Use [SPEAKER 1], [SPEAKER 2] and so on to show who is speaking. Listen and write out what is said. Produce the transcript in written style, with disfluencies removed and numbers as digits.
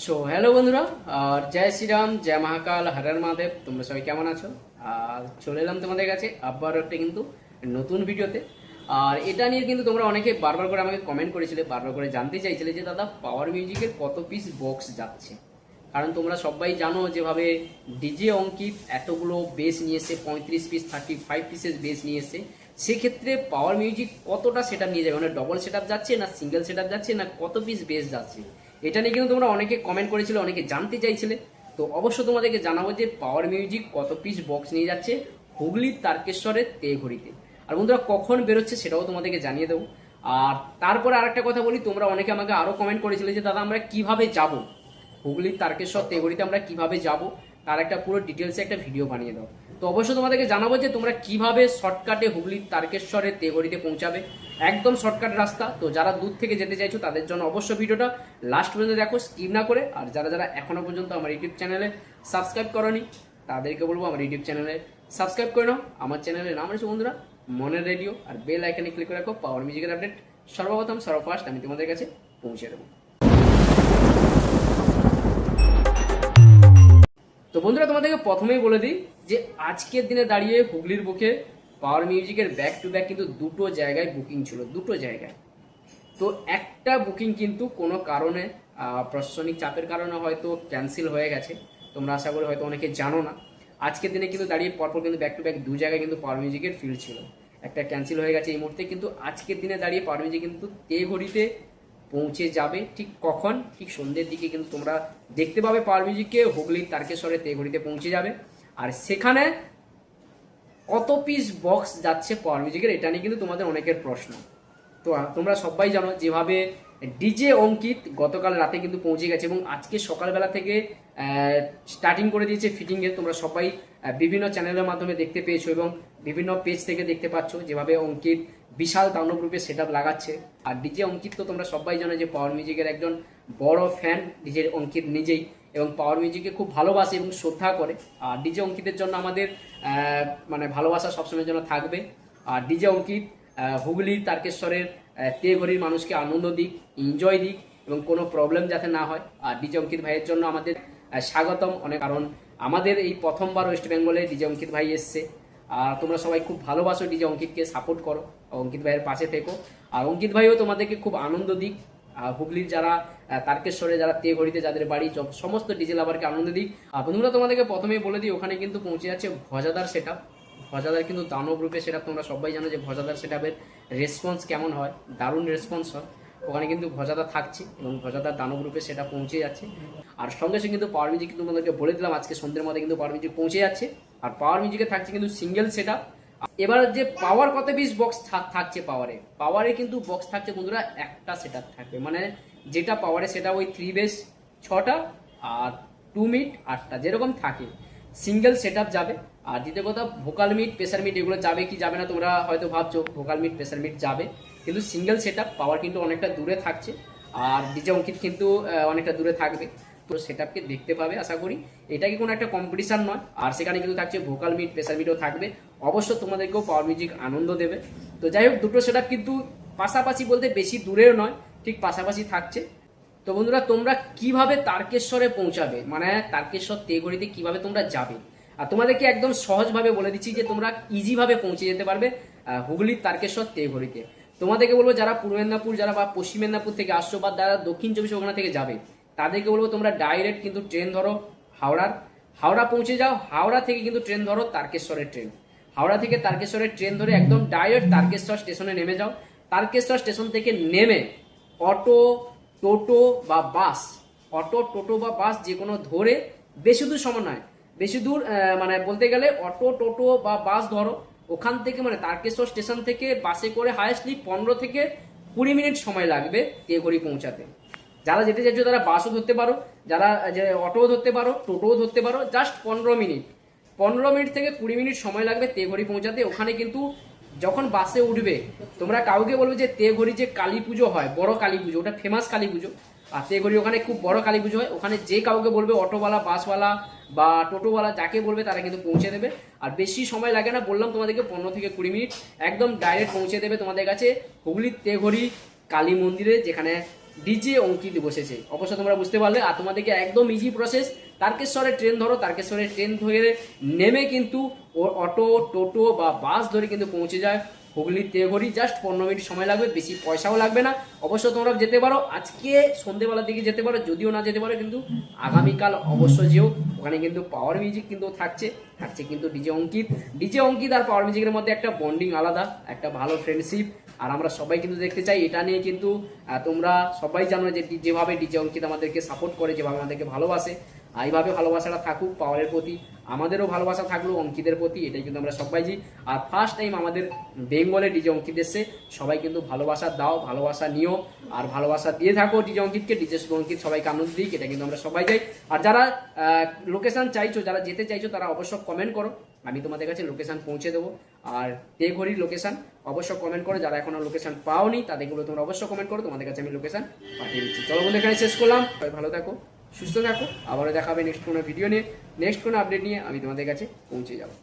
[SPEAKER 1] So hello বন্ধুরা, আর জয় শ্রীরাম, জয় মহাকাল, হর হর মহাদেব। তোমরা সবাই কেমন আছো? আর চলে এলাম তোমাদের কাছে আবার একটা কিন্তু নতুন ভিডিওতে। আর এটা নিয়ে কিন্তু তোমরা অনেকে বারবার করে আমাকে কমেন্ট করেছিলে, বারবার করে জানতে চাইছিলে যে দাদা পাওয়ার মিউজিকের কত পিস বক্স যাচ্ছে। কারণ তোমরা সবাই জানো যেভাবে ডিজে অঙ্কিত এতগুলো বেস নিয়ে এসে 35 পিস 35 পিসের বেস নিয়ে এসে, সেক্ষেত্রে পাওয়ার মিউজিক কতটা সেট নিয়ে যাবে, মানে ডবল সেট যাচ্ছে না সিঙ্গেল সেট যাচ্ছে না কত পিস বেস যাচ্ছে, এটা নিয়ে কিন্তু তোমরা অনেকে কমেন্ট করেছিলে, অনেকে জানতে চাইছিলে। তো অবশ্য তোমাদেরকে জানাবো যে পাওয়ার মিউজিক কত পিস বক্স নিয়ে যাচ্ছে হুগলির তারকেশ্বরের তেঘড়িতে। আর বন্ধুরা কখন বেরোচ্ছে সেটাও তোমাদেরকে জানিয়ে দেবো। আর তারপরে আরেকটা কথা বলি, তোমরা অনেকে আমাকে আরো কমেন্ট করেছিলে যে দাদা আমরা কিভাবে যাব হুগলির তারকেশ্বর তেঘড়িতে, আমরা কিভাবে যাব তার একটা পুরো ডিটেলসে একটা ভিডিও বানিয়ে দাও। তো অবশ্যই তোমাদেরকে জানাবো যে তোমরা কিভাবে শর্টকাটে হুগলির তারকেশ্বরের তেঘড়িতে পৌঁছাবে। একদম শর্টকাট রাস্তা, তো যারা দূর থেকে যেতে চাইছো তাদের জন্য অবশ্যই ভিডিওটা লাস্ট পর্যন্ত দেখো, স্কিপ না করে। আর যারা যারা এখনো পর্যন্ত আমার ইউটিউব চ্যানেলে সাবস্ক্রাইব করনি তাদেরকে বলবো আমার ইউটিউব চ্যানেলে সাবস্ক্রাইব করে নাও। আমার চ্যানেলের নাম রয়েছে বন্ধুরা মনের রেডিও, আর বেল আইকনে ক্লিক করে রাখো, পাওয়ার মিউজিকের আপডেট সর্বপ্রথম সর্বফার্স্ট আমি তোমাদের কাছে পৌঁছে দেবো। তো বন্ধুরা তোমাদেরকে প্রথমেই বলে দিই যে আজকের দিনে দাঁড়িয়ে হুগলির বুকে পাওয়ার মিউজিকের ব্যাক টু ব্যাক কিন্তু দুটো জায়গায় বুকিং ছিল, দুটো জায়গায়। তো একটা বুকিং কিন্তু কোনো কারণে প্রশাসনিক চাপের কারণে হয়তো ক্যান্সেল হয়ে গেছে। তোমরা আশা করি হয়তো অনেকে জানো না। আজকের দিনে কিন্তু দাঁড়িয়ে পরপর কিন্তু ব্যাক টু ব্যাক দু জায়গায় কিন্তু পাওয়ার মিউজিকের ফিল্ড ছিল, একটা ক্যান্সেল হয়ে গেছে এই মুহূর্তে। কিন্তু আজকের দিনে দাঁড়িয়ে পাওয়ার মিউজিক কিন্তু তেঘড়িতে পৌঁছে যাবে। ঠিক কখন? ঠিক সন্ধ্যের দিকে কিন্তু তোমরা দেখতে পাবে পাওয়ার মিউজিককে হুগলির তারকেশ্বরে তেঘড়িতে পৌঁছে যাবে। আর সেখানে কত পিস বক্স যাচ্ছে পাওয়ার মিউজিকের, এটা নিয়ে কিন্তু তোমাদের অনেকের প্রশ্ন। তো তোমরা সবাই জানো যেভাবে ডিজে অঙ্কিত গতকাল রাতে কিন্তু পৌঁছে গেছে এবং আজকে সকালবেলা থেকে স্টার্টিং করে দিয়েছে ফিটিংয়ে। তোমরা সবাই বিভিন্ন চ্যানেলের মাধ্যমে দেখতে পেয়েছো এবং বিভিন্ন পেজ থেকে দেখতে পাচ্ছ যেভাবে অঙ্কিত বিশাল দানব রূপে সেট লাগাচ্ছে। আর ডিজে অঙ্কিত তো তোমরা সবাই জানো যে পাওয়ার মিউজিকের একজন বড় ফ্যান ডিজে অঙ্কিত নিজেই, এবং পাওয়ার মিউজিককে খুব ভালোবাসে এবং শ্রদ্ধা করে। আর ডিজে অঙ্কিতের জন্য আমাদের মানে ভালোবাসা সবসময়ের জন্য থাকবে। আর ডিজে অঙ্কিত হুগলি তারকেশ্বরের তেঘড়ির মানুষকে আনন্দ দিক, এনজয় দিক এবং কোনো প্রবলেম যাতে না হয়। আর ডিজে অঙ্কিত ভাইয়ের জন্য আমাদের স্বাগতম অনেক, কারণ আমাদের এই প্রথমবার ওয়েস্ট বেঙ্গলে ডিজে অঙ্কিত ভাই এসছে। আর তোমরা সবাই খুব ভালোবাসো ডিজে অঙ্কিতকে, সাপোর্ট করো, অঙ্কিত ভাইয়ের পাশে থেকো। আর অঙ্কিত ভাইও তোমাদেরকে খুব আনন্দ দিক, হুগলির যারা তারকেশ্বরে যারা তেঘড়িতে যাদের বাড়ি সমস্ত ডিজে লাভারকে আনন্দ দিক। আর বন্ধুরা তোমাদেরকে প্রথমেই বলে দিই ওখানে কিন্তু পৌঁছে যাচ্ছে ভজাদার সেট আপ। ভজাদার কিন্তু দানব রূপে সেট আপ, তোমরা সবাই জানো যে ভজাদার সেট আপের রেসপন্স কেমন হয়, দারুণ রেসপন্স হয়। ওখানে কিন্তু ভজাদা থাকছে এবং ভজাদার দানব রূপে সেটা পৌঁছে যাচ্ছে। আর সঙ্গে সঙ্গে কিন্তু পাওয়ার মিউজিক কিন্তু তোমাদেরকে বলে দিলাম আজকে সন্ধ্যের মধ্যে কিন্তু পাওয়ার মিউজিক পৌঁছে যাচ্ছে। আর পাওয়ার মিউজিকে থাকছে কিন্তু সিঙ্গেল সেট আপ। এবার যে পাওয়ার কত পিস বক্স থাকছে, পাওয়ারে কিন্তু বক্স থাকছে বন্ধুরা একটা সেট আপ থাকবে, মানে যেটা পাওয়ারে সেটা ওই 3 বেস 6টা আর 2 মিট 8টা যেরকম থাকে সিঙ্গেল সেট আপ যাবে। আর দ্বিতীয় কথা ভোকাল মিট প্রেসার মিট এগুলো যাবে কি যাবে না তোমরা হয়তো ভাবছো, ভোকাল মিট প্রেসার মিট যাবে, কিন্তু সিঙ্গেল সেট আপ। পাওয়ার কিন্তু অনেকটা দূরে থাকছে আর ডিজে অঙ্কিত কিন্তু অনেকটা দূরে থাকবে। তো সেট আপকে দেখতে পাবে আশা করি, এটা কি কোনো একটা কম্পিটিশন নয়। আর সেখানে কিন্তু থাকছে ভোকাল মিট প্রেসার মিটও থাকবে, অবশ্য তোমাদেরকেও পাওয়ার মিউজিক আনন্দ দেবে। তো যাই হোক দুটো সেট আপ কিন্তু পাশাপাশি বলতে বেশি দূরেও নয়, ঠিক পাশাপাশি থাকছে। তো বন্ধুরা তোমরা কিভাবে তারকেশ্বরে পৌঁছাবে, মানে তারকেশ্বর তেঘড়িতে কিভাবে তোমরা যাবে, আর তোমাদেরকে একদম সহজভাবে বলে দিচ্ছি যে তোমরা ইজিভাবে পৌঁছে যেতে পারবে হুগলির তারকেশ্বর তেঘড়িতে। তোমাদেরকে বলবো যারা পূর্ব মেদিনীপুর যারা বা পশ্চিম মেদিনীপুর থেকে আসছো বা যারা দক্ষিণ চব্বিশ পরগনা থেকে যাবে তাদেরকে বলবো তোমরা ডাইরেক্ট কিন্তু ট্রেন ধরো হাওড়া পৌঁছে যাও। হাওড়া থেকে কিন্তু ট্রেন ধরো তারকেশ্বরের ট্রেন, হাওড়া থেকে তারকেশ্বরের ট্রেন ধরে একদম ডাইরেক্ট তারকেশ্বর স্টেশনে নেমে যাও। তারকেশ্বর স্টেশন থেকে নেমে অটো টোটো বা বাস, অটো টোটো বা বাস যে কোনো ধরে, বেশি দূর সময় নয়, বেশি দূর মানে বলতে গেলে অটো টোটো বা বাস ধরো। ওখান থেকে মানে তারকেশ্বর স্টেশন থেকে বাসে করে হায়েস্টলি 15 থেকে 20 মিনিট সময় লাগবে তেঘড়ি পৌঁছাতে। যারা যেতে চাইছো তারা বাসও ধরতে পারো, যারা যে অটোও ধরতে পারো, টোটোও ধরতে পারো। জাস্ট 15 মিনিট থেকে 20 মিনিট সময় লাগবে তেঘড়ি পৌঁছাতে। ওখানে কিন্তু যখন বাসে উঠবে তোমরা কাউকে বলবে যে তেঘড়ি যে কালী পুজো হয়, বড় কালী পুজো, ওটা ফেমাস কালী পুজো। আর তেঘড়ি ওখানে খুব বড় কালী পুজো হয়, ওখানে যে কাউকে বলবে অটোওয়ালা বাসওয়ালা বা টোটোওয়ালা যাকে বলবে তারা কিন্তু পৌঁছে দেবে। আর বেশি সময় লাগে না, বললাম তোমাদেরকে 15 থেকে 20 মিনিট একদম ডাইরেক্ট পৌঁছে দেবে তোমাদের কাছে হুগলির তেঘড়ি কালী মন্দিরে, যেখানে ডিজে অঙ্কিত বসেছে। অবশ্য তোমরা বুঝতে পারলে। আর তোমাদেরকে একদম ইজি প্রসেস, তারকেশ্বরের ট্রেন ধরো, তারকেশ্বরের ট্রেন ধরে নেমে কিন্তু ওর অটো, টোটো বা বাস ধরে কিন্তু পৌঁছে যায় হুগলির তেঘড়ি। জাস্ট 15 মিনিট সময় লাগবে, বেশি পয়সাও লাগবে না। অবশ্য তোমরা যেতে পারো, আজকে সন্ধ্যেবেলার দিকে যেতে পারো, যদিও না যেতে পারো কিন্তু আগামীকাল অবশ্য যেও। ওখানে কিন্তু পাওয়ার মিউজিক কিন্তু থাকছে কিন্তু ডিজে অঙ্কিত আর পাওয়ার মিউজিকের মধ্যে একটা বন্ডিং আলাদা, একটা ভালো ফ্রেন্ডশিপ। আর আমরা সবাই কিন্তু দেখতে চাই এটা নিয়ে কিন্তু তোমরা সবাই জানো যে যেভাবে ডিজে অঙ্কিত আমাদেরকে সাপোর্ট করে, যেভাবে আমাদেরকে ভালোবাসে, এইভাবে ভালোবাসাটা থাকুক পাওয়ারের প্রতি, আমাদেরও ভালোবাসা থাকলো অঙ্কিতের প্রতি, এটাই কিন্তু আমরা সবাই জি। আর ফার্স্ট টাইম আমাদের বেঙ্গলে ডিজে অঙ্কিত এসছে, সবাই কিন্তু ভালোবাসা দাও, ভালোবাসা নিও, আর ভালোবাসা দিয়ে থাকো ডিজে অঙ্কিতকে। ডিজে অঙ্কিত সবাইকে আনন্দ দিক, এটা কিন্তু আমরা সবাই যাই। আর যারা লোকেশন চাইছো, যারা যেতে চাইছো, তারা অবশ্য কমেন্ট করো, আমি তোমাদের কাছে লোকেশন পৌঁছে দেবো। আর তেঘড়ির লোকেশন অবশ্য কমেন্ট করো, যারা এখনো লোকেশন পাওনি তাদেরগুলো তোমরা অবশ্য কমেন্ট করো, তোমাদের কাছে আমি লোকেশন পাঠিয়ে দিচ্ছি। চলো বন্ধু, এখানে শেষ করলাম। সবাই ভালো থাকো, সুস্থ থাকো, আবারও দেখাবে নেক্সট কোনো ভিডিও নিয়ে, নেক্সট কোনো আপডেট নিয়ে আমি তোমাদের কাছে পৌঁছে যাবো।